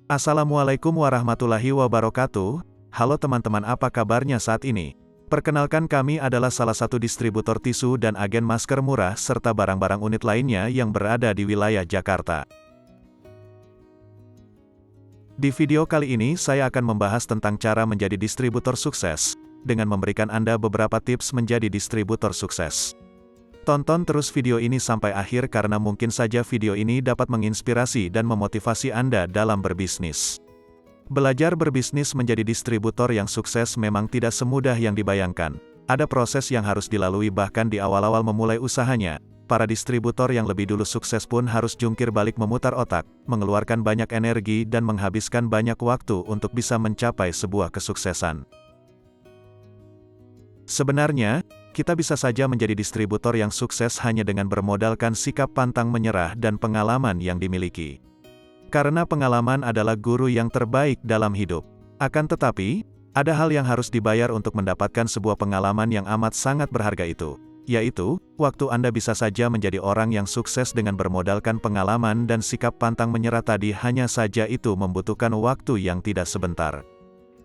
Assalamualaikum warahmatullahi wabarakatuh. Halo teman-teman, apa kabarnya saat ini? Perkenalkan, kami adalah salah satu distributor tisu dan agen masker murah serta barang-barang unit lainnya yang berada di wilayah Jakarta. Di video kali ini saya akan membahas tentang cara menjadi distributor sukses, dengan memberikan Anda beberapa tips menjadi distributor sukses. Tonton terus video ini sampai akhir karena mungkin saja video ini dapat menginspirasi dan memotivasi Anda dalam berbisnis. Belajar berbisnis menjadi distributor yang sukses memang tidak semudah yang dibayangkan. Ada proses yang harus dilalui bahkan di awal-awal memulai usahanya. Para distributor yang lebih dulu sukses pun harus jungkir balik memutar otak, mengeluarkan banyak energi dan menghabiskan banyak waktu untuk bisa mencapai sebuah kesuksesan. Sebenarnya, kita bisa saja menjadi distributor yang sukses hanya dengan bermodalkan sikap pantang menyerah dan pengalaman yang dimiliki. Karena pengalaman adalah guru yang terbaik dalam hidup. Akan tetapi, ada hal yang harus dibayar untuk mendapatkan sebuah pengalaman yang amat sangat berharga itu, yaitu, waktu Anda. Bisa saja menjadi orang yang sukses dengan bermodalkan pengalaman dan sikap pantang menyerah tadi, hanya saja itu membutuhkan waktu yang tidak sebentar.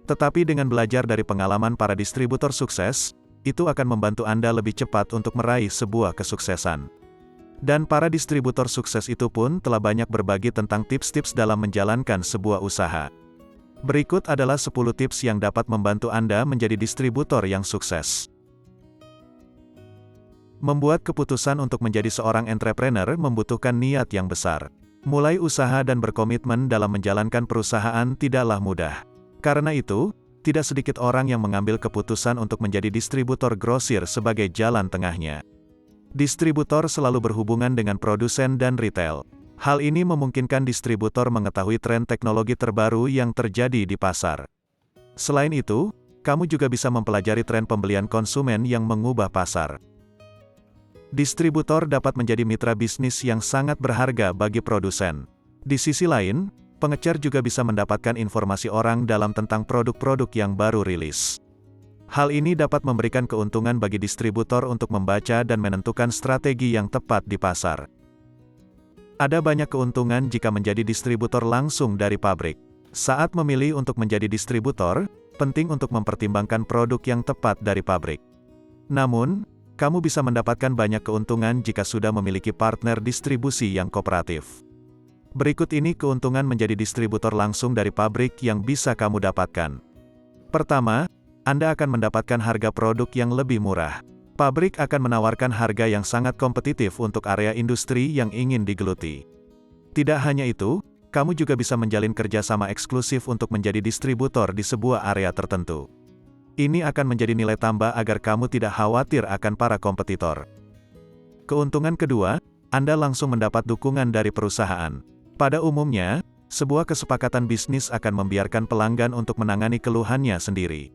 Tetapi dengan belajar dari pengalaman para distributor sukses, itu akan membantu Anda lebih cepat untuk meraih sebuah kesuksesan. Dan para distributor sukses itu pun telah banyak berbagi tentang tips-tips dalam menjalankan sebuah usaha. Berikut adalah 10 tips yang dapat membantu Anda menjadi distributor yang sukses. Membuat keputusan untuk menjadi seorang entrepreneur membutuhkan niat yang besar. Mulai usaha dan berkomitmen dalam menjalankan perusahaan tidaklah mudah. Karena itu, tidak sedikit orang yang mengambil keputusan untuk menjadi distributor grosir sebagai jalan tengahnya. Distributor selalu berhubungan dengan produsen dan retail. Hal ini memungkinkan distributor mengetahui tren teknologi terbaru yang terjadi di pasar. Selain itu, kamu juga bisa mempelajari tren pembelian konsumen yang mengubah pasar. Distributor dapat menjadi mitra bisnis yang sangat berharga bagi produsen. Di sisi lain, pengecer juga bisa mendapatkan informasi orang dalam tentang produk-produk yang baru rilis. Hal ini dapat memberikan keuntungan bagi distributor untuk membaca dan menentukan strategi yang tepat di pasar. Ada banyak keuntungan jika menjadi distributor langsung dari pabrik. Saat memilih untuk menjadi distributor, penting untuk mempertimbangkan produk yang tepat dari pabrik. Namun, kamu bisa mendapatkan banyak keuntungan jika sudah memiliki partner distribusi yang kooperatif. Berikut ini keuntungan menjadi distributor langsung dari pabrik yang bisa kamu dapatkan. Pertama, Anda akan mendapatkan harga produk yang lebih murah. Pabrik akan menawarkan harga yang sangat kompetitif untuk area industri yang ingin digeluti. Tidak hanya itu, kamu juga bisa menjalin kerjasama eksklusif untuk menjadi distributor di sebuah area tertentu. Ini akan menjadi nilai tambah agar kamu tidak khawatir akan para kompetitor. Keuntungan kedua, Anda langsung mendapat dukungan dari perusahaan. Pada umumnya, sebuah kesepakatan bisnis akan membiarkan pelanggan untuk menangani keluhannya sendiri.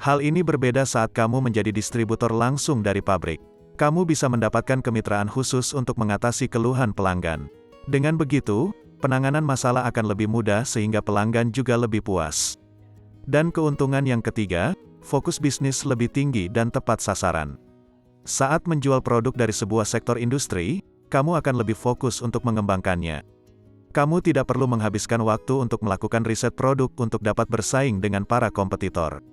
Hal ini berbeda saat kamu menjadi distributor langsung dari pabrik. Kamu bisa mendapatkan kemitraan khusus untuk mengatasi keluhan pelanggan. Dengan begitu, penanganan masalah akan lebih mudah sehingga pelanggan juga lebih puas. Dan keuntungan yang ketiga, fokus bisnis lebih tinggi dan tepat sasaran. Saat menjual produk dari sebuah sektor industri, kamu akan lebih fokus untuk mengembangkannya. Kamu tidak perlu menghabiskan waktu untuk melakukan riset produk untuk dapat bersaing dengan para kompetitor.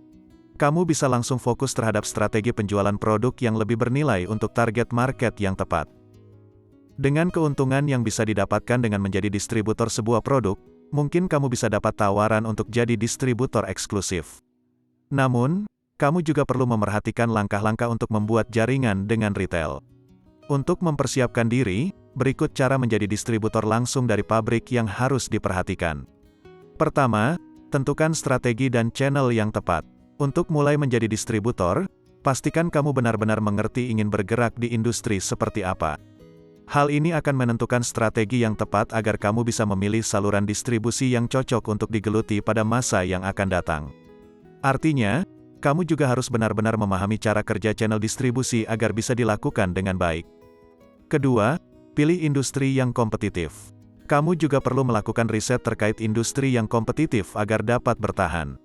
Kamu bisa langsung fokus terhadap strategi penjualan produk yang lebih bernilai untuk target market yang tepat. Dengan keuntungan yang bisa didapatkan dengan menjadi distributor sebuah produk, mungkin kamu bisa dapat tawaran untuk jadi distributor eksklusif. Namun, kamu juga perlu memerhatikan langkah-langkah untuk membuat jaringan dengan retail. Untuk mempersiapkan diri, berikut cara menjadi distributor langsung dari pabrik yang harus diperhatikan. Pertama, tentukan strategi dan channel yang tepat. Untuk mulai menjadi distributor, pastikan kamu benar-benar mengerti ingin bergerak di industri seperti apa. Hal ini akan menentukan strategi yang tepat agar kamu bisa memilih saluran distribusi yang cocok untuk digeluti pada masa yang akan datang. Artinya, kamu juga harus benar-benar memahami cara kerja channel distribusi agar bisa dilakukan dengan baik. Kedua, pilih industri yang kompetitif. Kamu juga perlu melakukan riset terkait industri yang kompetitif agar dapat bertahan.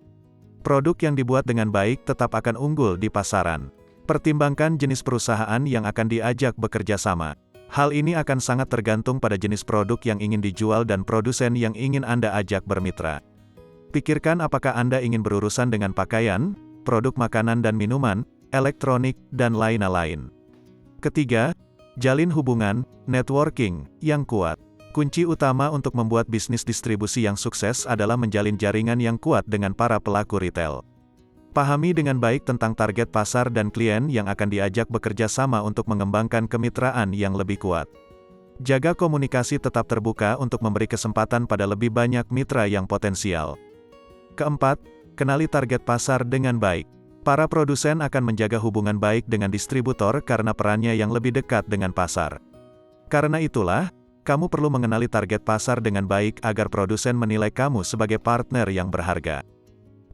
Produk yang dibuat dengan baik tetap akan unggul di pasaran. Pertimbangkan jenis perusahaan yang akan diajak bekerja sama. Hal ini akan sangat tergantung pada jenis produk yang ingin dijual dan produsen yang ingin Anda ajak bermitra. Pikirkan apakah Anda ingin berurusan dengan pakaian, produk makanan dan minuman, elektronik, dan lain-lain. Ketiga, jalin hubungan, networking, yang kuat. Kunci utama untuk membuat bisnis distribusi yang sukses adalah menjalin jaringan yang kuat dengan para pelaku retail. Pahami dengan baik tentang target pasar dan klien yang akan diajak bekerja sama untuk mengembangkan kemitraan yang lebih kuat. Jaga komunikasi tetap terbuka untuk memberi kesempatan pada lebih banyak mitra yang potensial. Keempat, kenali target pasar dengan baik. Para produsen akan menjaga hubungan baik dengan distributor karena perannya yang lebih dekat dengan pasar. Karena itulah, kamu perlu mengenali target pasar dengan baik agar produsen menilai kamu sebagai partner yang berharga.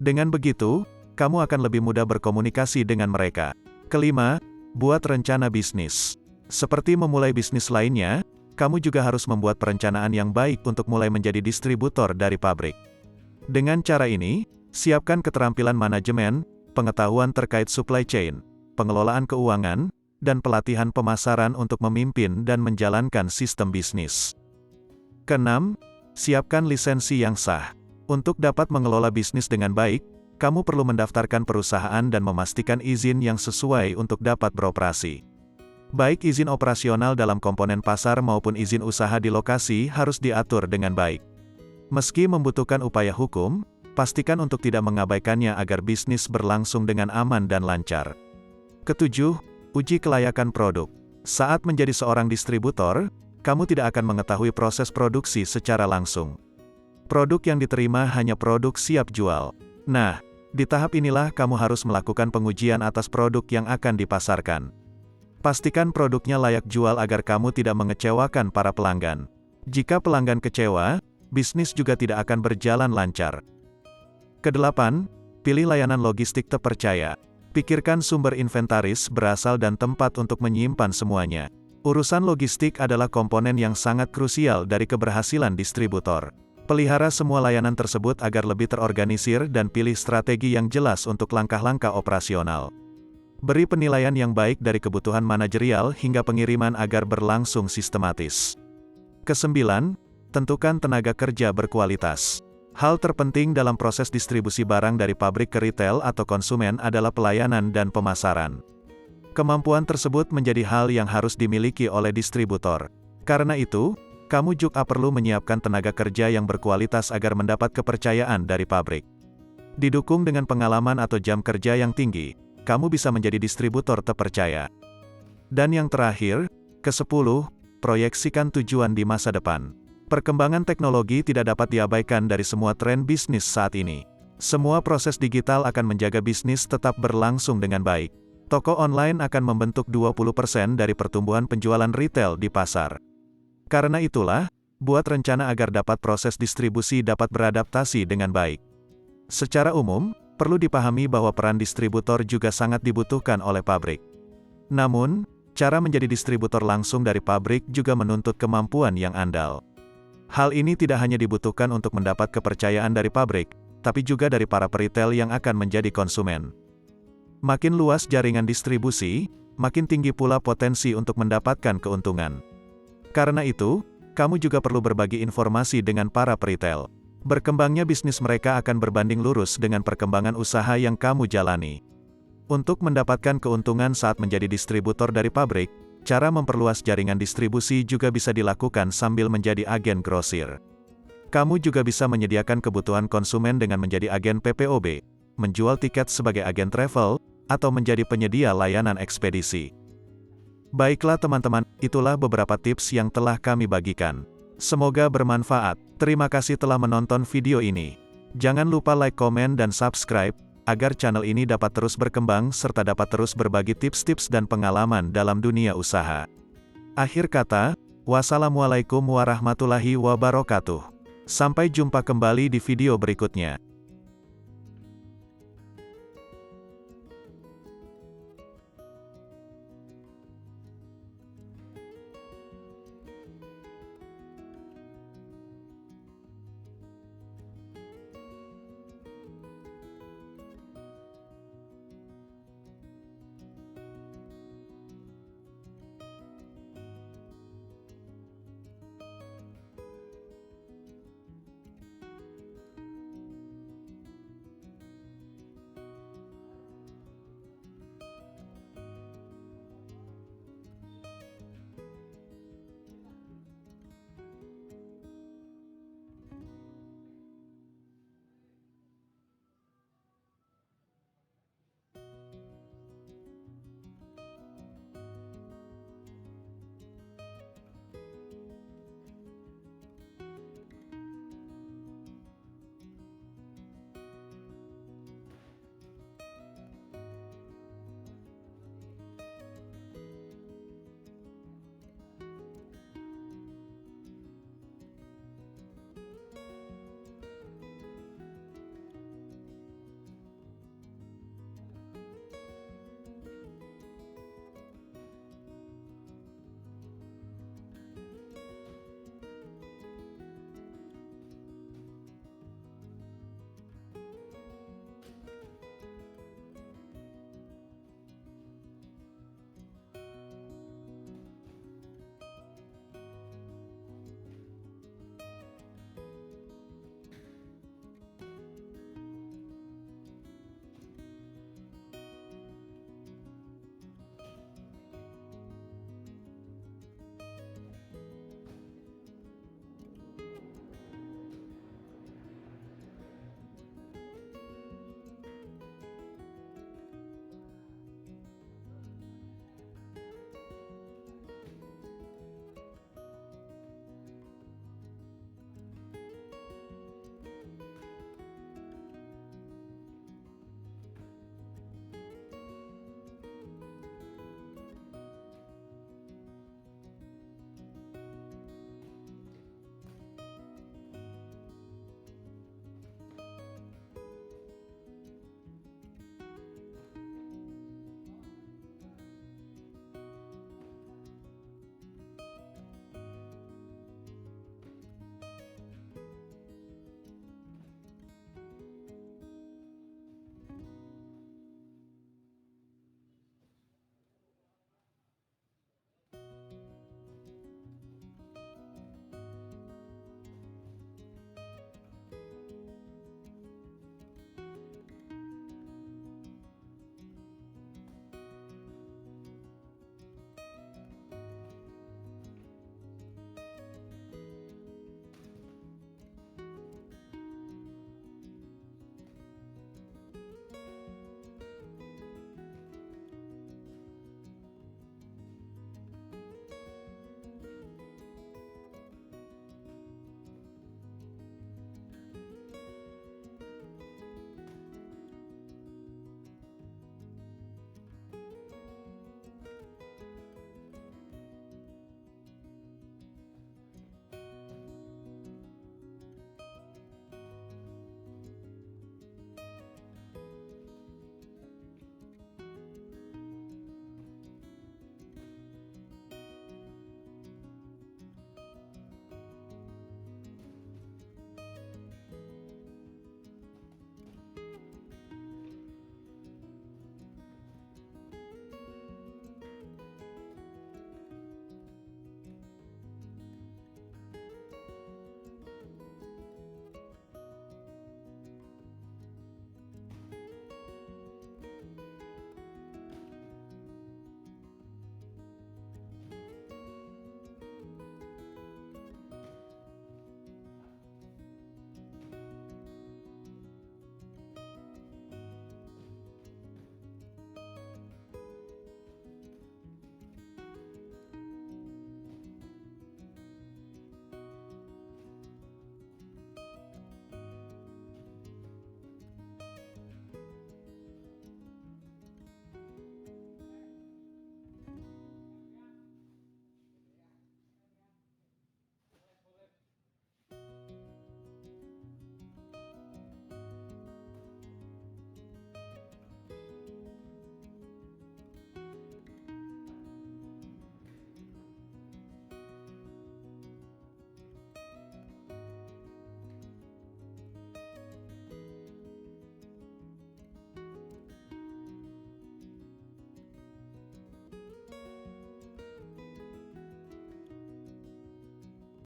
Dengan begitu, kamu akan lebih mudah berkomunikasi dengan mereka. Kelima, buat rencana bisnis. Seperti memulai bisnis lainnya, kamu juga harus membuat perencanaan yang baik untuk mulai menjadi distributor dari pabrik. Dengan cara ini, siapkan keterampilan manajemen, pengetahuan terkait supply chain, pengelolaan keuangan, dan pelatihan pemasaran untuk memimpin dan menjalankan sistem bisnis. Keenam, siapkan lisensi yang sah. Untuk dapat mengelola bisnis dengan baik, kamu perlu mendaftarkan perusahaan dan memastikan izin yang sesuai untuk dapat beroperasi. Baik izin operasional dalam komponen pasar maupun izin usaha di lokasi harus diatur dengan baik. Meski membutuhkan upaya hukum, pastikan untuk tidak mengabaikannya agar bisnis berlangsung dengan aman dan lancar. Ketujuh, uji kelayakan produk. Saat menjadi seorang distributor, kamu tidak akan mengetahui proses produksi secara langsung. Produk yang diterima hanya produk siap jual. Nah, di tahap inilah kamu harus melakukan pengujian atas produk yang akan dipasarkan. Pastikan produknya layak jual agar kamu tidak mengecewakan para pelanggan. Jika pelanggan kecewa, bisnis juga tidak akan berjalan lancar. Kedelapan, pilih layanan logistik terpercaya. Pikirkan sumber inventaris, berasal dan tempat untuk menyimpan semuanya. Urusan logistik adalah komponen yang sangat krusial dari keberhasilan distributor. Pelihara semua layanan tersebut agar lebih terorganisir dan pilih strategi yang jelas untuk langkah-langkah operasional. Beri penilaian yang baik dari kebutuhan manajerial hingga pengiriman agar berlangsung sistematis. Kesembilan, tentukan tenaga kerja berkualitas. Hal terpenting dalam proses distribusi barang dari pabrik ke retail atau konsumen adalah pelayanan dan pemasaran. Kemampuan tersebut menjadi hal yang harus dimiliki oleh distributor. Karena itu, kamu juga perlu menyiapkan tenaga kerja yang berkualitas agar mendapat kepercayaan dari pabrik. Didukung dengan pengalaman atau jam kerja yang tinggi, kamu bisa menjadi distributor terpercaya. Dan yang terakhir, ke-10, proyeksikan tujuan di masa depan. Perkembangan teknologi tidak dapat diabaikan dari semua tren bisnis saat ini. Semua proses digital akan menjaga bisnis tetap berlangsung dengan baik. Toko online akan membentuk 20% dari pertumbuhan penjualan retail di pasar. Karena itulah, buat rencana agar dapat proses distribusi dapat beradaptasi dengan baik. Secara umum, perlu dipahami bahwa peran distributor juga sangat dibutuhkan oleh pabrik. Namun, cara menjadi distributor langsung dari pabrik juga menuntut kemampuan yang andal. Hal ini tidak hanya dibutuhkan untuk mendapat kepercayaan dari pabrik, tapi juga dari para peritel yang akan menjadi konsumen. Makin luas jaringan distribusi, makin tinggi pula potensi untuk mendapatkan keuntungan. Karena itu, kamu juga perlu berbagi informasi dengan para peritel. Berkembangnya bisnis mereka akan berbanding lurus dengan perkembangan usaha yang kamu jalani. Untuk mendapatkan keuntungan saat menjadi distributor dari pabrik, cara memperluas jaringan distribusi juga bisa dilakukan sambil menjadi agen grosir. Kamu juga bisa menyediakan kebutuhan konsumen dengan menjadi agen PPOB, menjual tiket sebagai agen travel, atau menjadi penyedia layanan ekspedisi. Baiklah teman-teman, itulah beberapa tips yang telah kami bagikan. Semoga bermanfaat. Terima kasih telah menonton video ini. Jangan lupa like, komen, dan subscribe, agar channel ini dapat terus berkembang serta dapat terus berbagi tips-tips dan pengalaman dalam dunia usaha. Akhir kata, wassalamualaikum warahmatullahi wabarakatuh. Sampai jumpa kembali di video berikutnya.